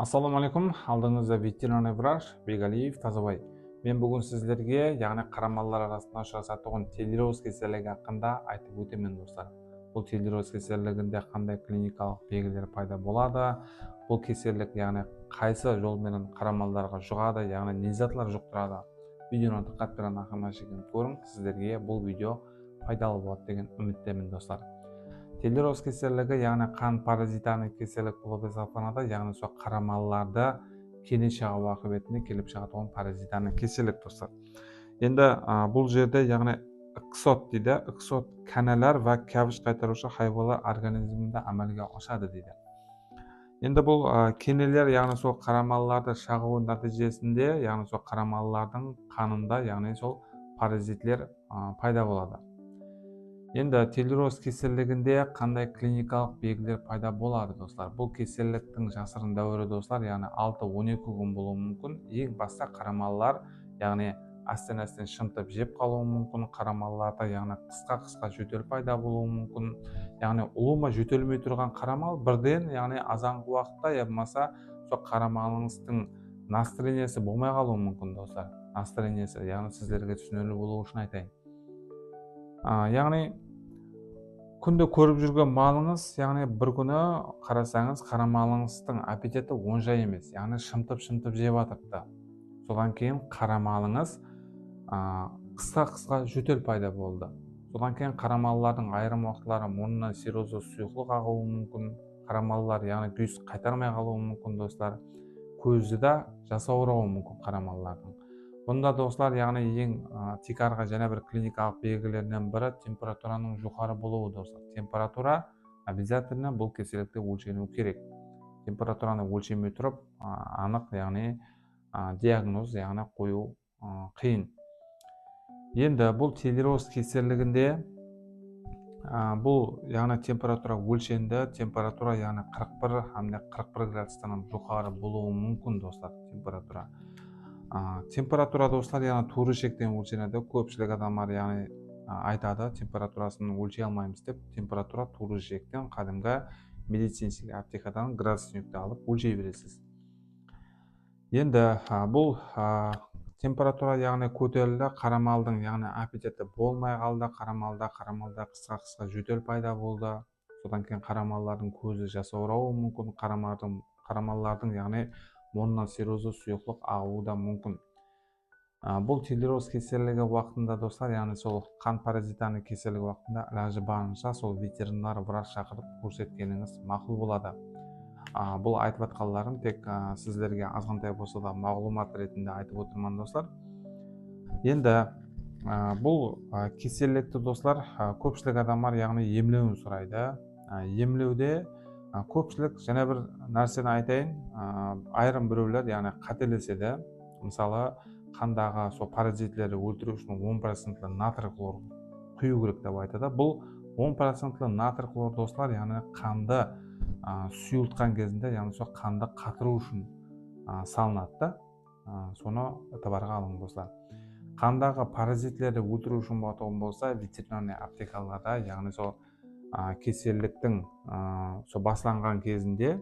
Assalamu алейкум. Алдыңызда ветеринарный врач Бегалиев Тазабай. Мен бүгін сіздерге, яғни қарамалар арасында ұшырасатын телероз кеселігі хақында айтып өтемін достар. Бұл телероз кеселігінде қандай клиникалық белгілер пайда болады? Бұл кеселік, яғни қайсы жолменен қарамалдарға жұғады, яғни не затлар жұқтырады? Видеоны диққат берен ақырына көрің. Сіздерге бұл видео пайдалы болады деген үміттемін достар. Телероз кеселігі, яғни қан паразитарный кеселік болып есептелінеді, яғни сол қарамалаларды кене шығу ақыбетіне келіп шығатын паразитарный кеселік достар. Енді бұл жерде, яғни ықсот дейді, ықсот кәнелер ва кәвіш қайтарушы хайуандар организмінде әмелге ашады дейді. Енді бұл кенелер, яғни сол қарамалаларды шағу нәтижесінде, яғни сол қарамалалардың қанында, яғни сол паразитлер пайда болады. Енді телероз кеселігінде қандай клиникалық белгілер пайда болады достар? Бұл кеселіктің жасырын дәуірі достар, яғни 6-12 күн болуы мүмкін. Ең баста қарамалалар, яғни астен шымтып жеп қалуы мүмкін. Қарамалаларда, яғни қысқа жөтел пайда болуы мүмкін. Яғни ұлыма жөтелмей тұрған қарамал бірден, яғни азанғы уақытта, я болмаса сол қарамалыңыздың настроениесі болмай қалуы мүмкін достар. Настроениесі, яғни сіздерге түсінікті болуы үшін айтайын. Яғни күнде көріп жүрген малыңыз, яғни бір күні қарасаңыз қарамалыңыздың аппетиті оңжай емес, яғни шымтып жеп жатырды. Содан кейін қарамалыңыз қысқа жөтел пайда болды. Содан кейін қарамалылардың айрым уақытлары мұрнынан серозды сұйықтық ағуы мүмкін. Қарамалылар, яғни күйіс қайтармай қалуы мүмкін достар. Көзі де жасауырауы мүмкін қарамалылардың. Бұнда достар, яғни ең тикарға және бір клиникалық белгілерінен бірі температураның жоғары болуы достар. Температура обязательно бұл кеселікте өлшену керек. Температураны өлшемей тұрып, анық, яғни диагноз, яғни қою қиын. Енді бұл телероз кеселігінде бұл, яғни температура өлшенді, температура, яғни 41 градустан жоғары болуы мүмкін достар. Температура достар, яғни туыры шектен өлшенеді. Көпшілік адамдар, яғни айтады, температурасын өлшей алмаймыз деп, температура туыры шектен қадымғы медицинский аптекадан градусникті алып өлшей бересіз. Енді бұл температура, яғни көтерілді, қарамалдың, яғни аппетиті болмай қалды, қарамалда қысқа жөтел пайда болды. Содан кейін қарамалардың көзі жасаурауы мүмкін, қарамалардың, яғни мұрнынан серозды сұйықтық ағуы да мүмкін. Бұл телероз кеселігі уақытында достар, яғни сол қан паразитарный кеселігі уақытында ілажы барынша сол ветеринар врач шақырып көрсеткеніңіз мақұл болады. Бұл айтып жатқандарым тек сіздерге азғантай болса да мағлұмат ретінде айтып отырмын достар. Енді бұл кеселікті достар, көпшілік адамдар, яғни емлеуін сұрайды. Емлеуде көпшілік және бір нәрсені айтайын, айрым біреулер, яғни қателеседі. Мысалы, қандағы сол паразитлерді өлтіру үшін 10% натрий хлор құю керек деп айтады. Бұл 10% натрий хлор достар, яғни қанды сұйылтқан кезінде, яғни сол қанды қатыру үшін салынады. Соны табарға алың достар. Қандағы паразитлерді өлтіру үшін болса, ветеринарный аптекаларда, яғни сол кеселіктің басланған кезінде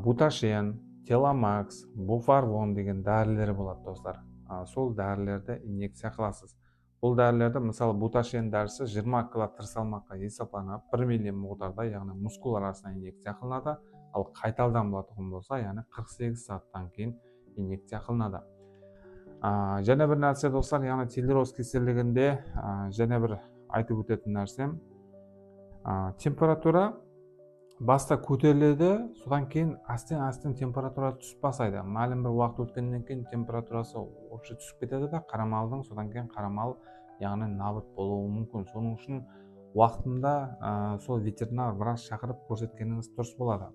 буташен, теламакс, буфарвон деген дәрілер болады достар. Сол дәрілерді инъекция қыласыз. Бұл дәрілерді, мысалы, буташен дәрісі 20 килотыр салмаққа есептелініп 1 миллион муғдарда, яғни мускул арасына инъекция қылынады. Ал қайталдан болатын болса, яғни 48 сағаттан кейін инъекция қылынады. Және бір нәрсе достар, яғни телероз кеселігінде және бір айтып өтетін нәрсем, температура баста көтеріледі, содан кейін астен температура түсіп бастайды. Мәлім бір уақыт өткеннен кейін температурасы вообще түсіп кетеді да, қарамалдың, содан кейін қарамал, яғни набыт болуы мүмкін. Соның үшін уақытында сол ветеринар врач шақырып көрсеткеніңіз дұрыс болады.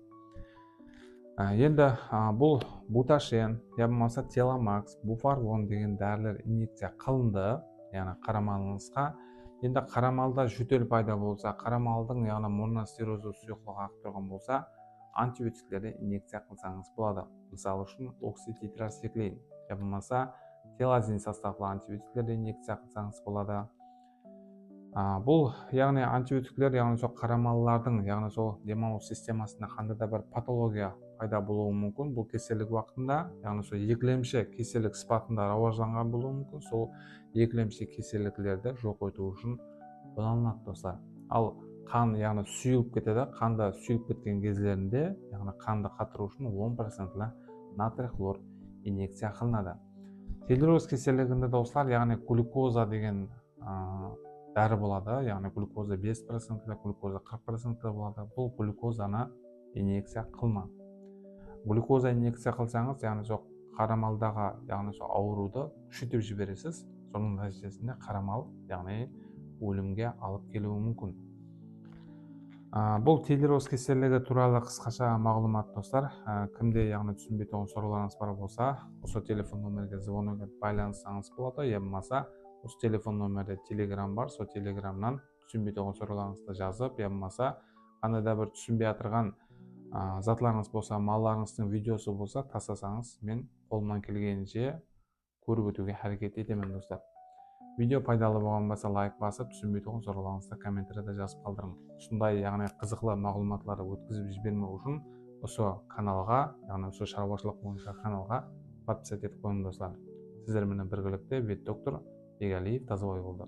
Енді бұл буташен, я болмаса теламакс, буфарвон деген дәрілер инъекция қылынды, яғни қарамалыңызға. Енді қарамалда жөтел пайда болса, қарамалдың, яғни мұрнынан серозды сұйықтық ағып тұрған болса, антибиотиктерді инъекция қылсаңыз болады. Мысалы үшін окситетрациклин, я болмаса телазин составлы антибиотиктерді инъекция қылсаңыз болады. Бұл, яғни антибиотиклер, яғни сол қарамалылардың, яғни сол демалу системасында қандай да бір патология пайда болуы мүмкін. Бұл кеселік уақытында, яғни сол екілемші кеселік сипатында рауажданған болуы мүмкін. Сол екілемші кеселіклерді жоқ ету үшін қолданылады достар. Ал қан, яғни сұйылып кетеді. Қанда сұйылып кеткен кездерінде, яғни қанды қатыру үшін 10% натрий хлор инъекция қылынады. Теллероз кеселігінде достар, яғни глюкоза деген дәрі болады, яғни глюкоза 5%, глюкоза 40% болады. Бұл глюкозаны инъекция қылма. Глюкоза инъекция қылсаңыз, яғни сол қарамалдағы, яғни сол ауруды күшейтіп жібересіз. Соның нәтижесінде қарамал, яғни өлімге алып келуі мүмкін. Бұл теллероз кеселігі туралы қысқаша мағлұмат достар. Кімде яғни түсінбей тұрған сұрақтарыңыз бар болса, осы телефон номерге звонуға байланыссаңыз болады. Я болмаса, осы телефон номерде телеграм бар, сол телеграмнан түсінбей тұрған сұрақтарыңызды жазып, я болмаса, қандай да бір түсінбей отырған затларыңыз болса, малларыңыздың видеосы болса, тастасаңыз, мен қолымнан келгенінше көріп өтуге әрекет етемін достар. Видео пайдалы болған болса, лайк басып, түсінбей тұрған сұрақтарыңызды комментарияда жазып қалдырыңыз. Осындай, яғни қызықлы мағлұматтарды өткізіп жібермеу үшін осы каналға, яғни осы шаруашылық бойынша каналға подписать етіп қойыңыз достар. Сіздермен біргелікте ветдоктор Бегалиев Тазабай болды.